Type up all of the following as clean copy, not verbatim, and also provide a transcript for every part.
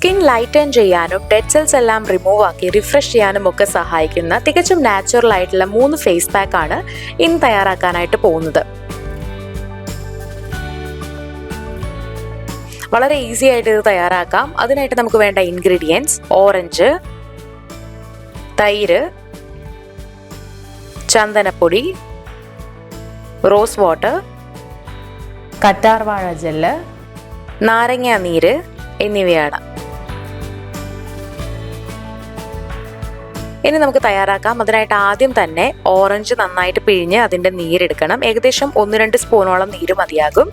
Skin lighten ചെയ്യാനും dead cells എല്ലാം remove ആക്കി റിഫ്രഷ് ചെയ്യാനും ഒക്കെ സഹായിക്കുന്ന തികച്ചും നാച്ചുറൽ ആയിട്ടുള്ള 3 ഫേസ് പാക്ക് ആണ് ഇന്ന് തയ്യാറാക്കാനായിട്ട് പോകുന്നത്. വളരെ ഈസി ആയിട്ട് ഇത് തയ്യാറാക്കാം. അതിനായിട്ട് നമുക്ക് വേണ്ട ഇൻഗ്രീഡിയൻസ്: ഓറഞ്ച്, തൈര്, ചന്ദനപ്പൊടി, റോസ് വാട്ടർ, കറ്റാർവാഴ ജെല്ല്, നാരങ്ങ നീര് എന്നിവയാണ്. ഇനി നമുക്ക് തയ്യാറാക്കാം. അതിനായിട്ട് ആദ്യം തന്നെ ഓറഞ്ച് നന്നായിട്ട് പിഴിഞ്ഞ് അതിൻ്റെ നീരെടുക്കണം. ഏകദേശം 1-2 സ്പൂണോളം നീര് മതിയാകും.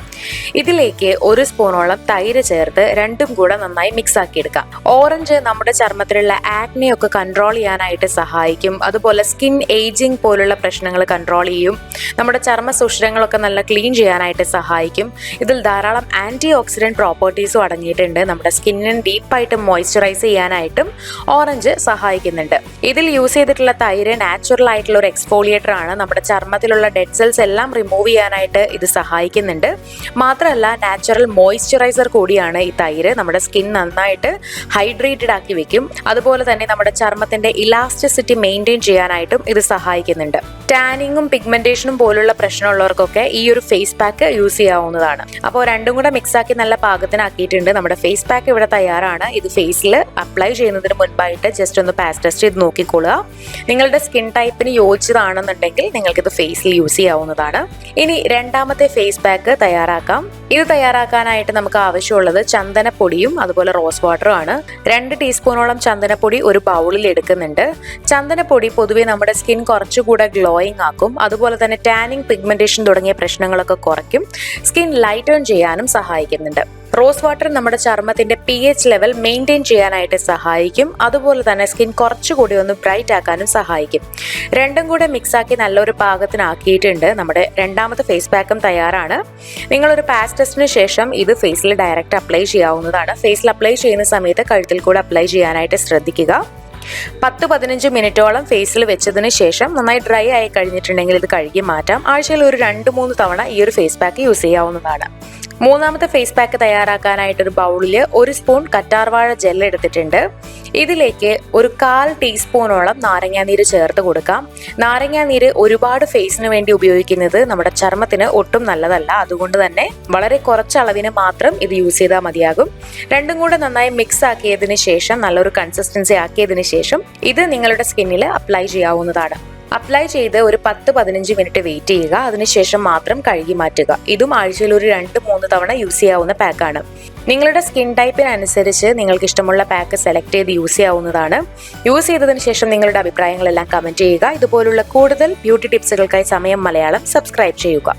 ഇതിലേക്ക് 1 സ്പൂണോളം തൈര് ചേർത്ത് രണ്ടും കൂടെ നന്നായി മിക്സ് ആക്കി എടുക്കാം. ഓറഞ്ച് നമ്മുടെ ചർമ്മത്തിലുള്ള ആക്നെയൊക്കെ കൺട്രോൾ ചെയ്യാനായിട്ട് സഹായിക്കും. അതുപോലെ സ്കിൻ ഏജിങ് പോലുള്ള പ്രശ്നങ്ങൾ കൺട്രോൾ ചെയ്യും. നമ്മുടെ ചർമ്മ സുഷിരങ്ങളൊക്കെ നല്ല ക്ലീൻ ചെയ്യാനായിട്ട് സഹായിക്കും. ഇതിൽ ധാരാളം ആൻറ്റി ഓക്സിഡൻറ്റ് പ്രോപ്പർട്ടീസും അടങ്ങിയിട്ടുണ്ട്. നമ്മുടെ സ്കിന്നിനെ ഡീപ്പായിട്ട് മോയ്സ്ചറൈസ് ചെയ്യാനായിട്ടും ഓറഞ്ച് സഹായിക്കുന്നുണ്ട്. ഇതിൽ യൂസ് ചെയ്തിട്ടുള്ള തൈര് നാച്ചുറൽ ആയിട്ടുള്ള ഒരു എക്സ്ഫോളിയേറ്റർ ആണ്. നമ്മുടെ ചർമ്മത്തിലുള്ള ഡെഡ് സെൽസ് എല്ലാം റിമൂവ് ചെയ്യാനായിട്ട് ഇത് സഹായിക്കുന്നുണ്ട്. മാത്രമല്ല നാച്ചുറൽ മോയ്സ്ചറൈസർ കൂടിയാണ് ഈ തൈര്. നമ്മുടെ സ്കിൻ നന്നായിട്ട് ഹൈഡ്രേറ്റഡ് ആക്കി വെക്കും. അതുപോലെ തന്നെ നമ്മുടെ ചർമ്മത്തിന്റെ ഇലാസ്റ്റിസിറ്റി മെയിൻറ്റെയിൻ ചെയ്യാനായിട്ടും ഇത് സഹായിക്കുന്നുണ്ട്. ടാനിങ്ങും പിഗ്മെന്റേഷനും പോലുള്ള പ്രശ്നമുള്ളവർക്കൊക്കെ ഈ ഒരു ഫേസ് പാക്ക് യൂസ് ചെയ്യാവുന്നതാണ്. അപ്പോൾ രണ്ടും കൂടെ മിക്സ് ആക്കി നല്ല പാകത്തിനാക്കിയിട്ടുണ്ട്. നമ്മുടെ ഫേസ് പാക്ക് ഇവിടെ തയ്യാറാണ്. ഇത് ഫേസിൽ അപ്ലൈ ചെയ്യുന്നതിന് മുൻപായിട്ട് ജസ്റ്റ് ഒന്ന് പാച്ച് ടെസ്റ്റ് ചെയ്ത് നോക്കിക്കൊള്ളുക. നിങ്ങളുടെ സ്കിൻ ടൈപ്പിന് യോജിച്ചതാണെന്നുണ്ടെങ്കിൽ നിങ്ങൾക്കിത് ഫേസിൽ യൂസ് ചെയ്യാവുന്നതാണ്. ഇനി രണ്ടാമത്തെ ഫേസ് പാക്ക് തയ്യാറാക്കാം. ഇത് തയ്യാറാക്കാനായിട്ട് നമുക്ക് ആവശ്യമുള്ളത് ചന്ദനപ്പൊടിയും അതുപോലെ റോസ് വാട്ടറും ആണ്. 2 ടീസ്പൂണോളം ചന്ദനപ്പൊടി ഒരു ബൗളിൽ എടുക്കുന്നുണ്ട്. ചന്ദനപ്പൊടി പൊതുവെ നമ്മുടെ സ്കിൻ കുറച്ചുകൂടെ ഗ്ലോയിങ് ആക്കും. അതുപോലെ തന്നെ ടാനിങ്, പിഗ്മെന്റേഷൻ തുടങ്ങിയ പ്രശ്നങ്ങളൊക്കെ കുറയ്ക്കും. സ്കിൻ ലൈറ്റൺ ചെയ്യാനും സഹായിക്കുന്നുണ്ട്. റോസ് വാട്ടർ നമ്മുടെ ചർമ്മത്തിന്റെ pH ലെവൽ മെയിൻറ്റെയിൻ ചെയ്യാനായിട്ട് സഹായിക്കും. അതുപോലെ തന്നെ സ്കിൻ കുറച്ചുകൂടി ഒന്ന് ബ്രൈറ്റ് ആക്കാനും സഹായിക്കും. രണ്ടും കൂടെ മിക്സ് ആക്കി നല്ലൊരു പാകത്തിനാക്കിയിട്ടുണ്ട്. നമ്മുടെ രണ്ടാമത്തെ ഫേസ് പാക്കും തയ്യാറാണ്. നിങ്ങളൊരു പാച്ച് ടെസ്റ്റിന് ശേഷം ഇത് ഫേസിൽ ഡയറക്റ്റ് അപ്ലൈ ചെയ്യാവുന്നതാണ്. ഫേസിൽ അപ്ലൈ ചെയ്യുന്ന സമയത്ത് കഴുത്തിൽ കൂടെ അപ്ലൈ ചെയ്യാനായിട്ട് ശ്രദ്ധിക്കുക. 10-15 മിനിറ്റോളം ഫേസിൽ വെച്ചതിന് ശേഷം നന്നായി ഡ്രൈ ആയി കഴിഞ്ഞിട്ടുണ്ടെങ്കിൽ ഇത് കഴുകി മാറ്റാം. ആഴ്ചയിൽ ഒരു 2-3 തവണ ഈ ഒരു ഫേസ് പാക്ക് യൂസ് ചെയ്യാവുന്നതാണ്. മൂന്നാമത്തെ ഫേസ് പാക്ക് തയ്യാറാക്കാനായിട്ട് ഒരു ബൗളിൽ 1 സ്പൂൺ കറ്റാർവാഴ ജെല്ല് എടുത്തിട്ടുണ്ട്. ഇതിലേക്ക് ഒരു 1/4 ടീസ്പൂണോളം നാരങ്ങാനീര് ചേർത്ത് കൊടുക്കാം. നാരങ്ങാനീര് ഒരുപാട് ഫേസിന് വേണ്ടി ഉപയോഗിക്കുന്നത് നമ്മുടെ ചർമ്മത്തിന് ഒട്ടും നല്ലതല്ല. അതുകൊണ്ട് തന്നെ വളരെ കുറച്ച് അളവിന് മാത്രം ഇത് യൂസ് ചെയ്താൽ മതിയാകും. രണ്ടും കൂടെ നന്നായി മിക്സ് ആക്കിയതിന് ശേഷം നല്ലൊരു കൺസിസ്റ്റൻസി ആക്കിയതിന് ശേഷം ഇത് നിങ്ങളുടെ സ്കിന്നിൽ അപ്ലൈ ചെയ്യാവുന്നതാണ്. അപ്ലൈ ചെയ്ത് ഒരു 10-15 മിനിറ്റ് വെയിറ്റ് ചെയ്യുക. അതിനുശേഷം മാത്രം കഴുകി മാറ്റുക. ഇതും ആഴ്ചയിൽ ഒരു 2-3 തവണ യൂസ് ചെയ്യാവുന്ന പാക്കാണ്. നിങ്ങളുടെ സ്കിൻ ടൈപ്പിനനുസരിച്ച് നിങ്ങൾക്ക് ഇഷ്ടമുള്ള പാക്ക് സെലക്ട് ചെയ്ത് യൂസ് ചെയ്യാവുന്നതാണ്. യൂസ് ചെയ്തതിന് ശേഷം നിങ്ങളുടെ അഭിപ്രായങ്ങളെല്ലാം കമന്റ് ചെയ്യുക. ഇതുപോലുള്ള കൂടുതൽ ബ്യൂട്ടി ടിപ്സുകൾക്കായി സമയം മലയാളം സബ്സ്ക്രൈബ് ചെയ്യുക.